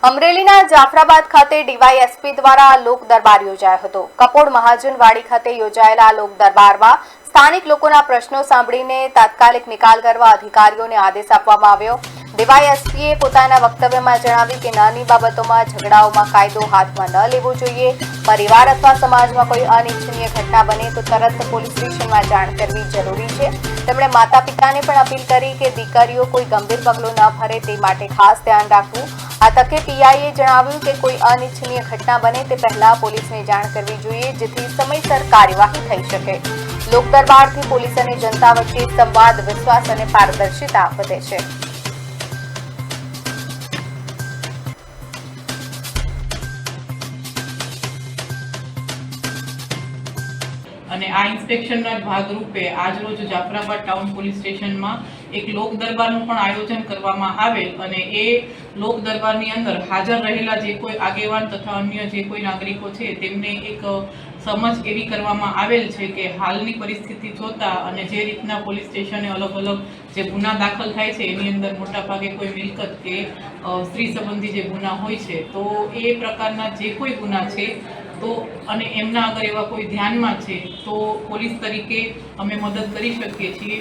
અમરેલીના જાફરાબાદ ખાતે ડીવાયએસપી દ્વારા લોક દરબાર યોજાયો હતો। કપોડ મહાજનવાડી ખાતે યોજાયેલા લોક દરબારમાં સ્થાનિક લોકોના પ્રશ્નો સાંભળીને તાત્કાલિક નિકાલ કરવા અધિકારીઓને આદેશ આપવામાં આવ્યો। ડીવાયએસપીએ પોતાના વક્તવ્યમાં જણાવ્યું કે નાની બાબતોમાં ઝઘડાઓમાં કાયદો હાથમાં ન લેવો જોઈએ। પરિવાર અથવા સમાજમાં કોઈ અનિચ્છનીય ઘટના બને તો તરત પોલીસ સ્ટેશનમાં જાણ કરવી જરૂરી છે। તેમણે માતા પિતાને પણ અપીલ કરી કે દીકરીઓ કોઈ ગંભીર પગલું ન ભરે તે માટે ખાસ ધ્યાન રાખવું। આ તકે પીઆઈએ જણાવ્યું કે કોઈ અનિચ્છનીય ઘટના બને તે પહેલા પોલીસને જાણ કરવી જોઈએ જેથી સમયસર કાર્યવાહી થઈ શકે। લોક દરબારથી પોલીસ અને જનતા વચ્ચે સંવાદ, વિશ્વાસ અને પારદર્શિતા વધે છે। અને આ ઇન્સ્પેક્શનના ભાગરૂપે આજરોજ જાફરાબાદ ટાઉન પોલીસ સ્ટેશનમાં એક લોક દરબારનું પણ આયોજન કરવામાં આવેલ અને એ લોક દરબારની અંદર હાજર રહેલા જે કોઈ આગેવાન તથા અન્ય જે કોઈ નાગરિકો છે તેમને એક સમજ એવી કરવામાં આવેલ છે કે હાલની પરિસ્થિતિ જોતા અને જે રીતના પોલીસ સ્ટેશને અલગ અલગ જે ગુના દાખલ થાય છે એની અંદર મોટાભાગે કોઈ મિલકત કે સ્ત્રી સંબંધી જે ગુના હોય છે તો એ પ્રકારના જે કોઈ ગુના છે તો અને એમના અગર એવા કોઈ ધ્યાનમાં છે તો પોલીસ તરીકે અમે મદદ કરી શકીએ છીએ।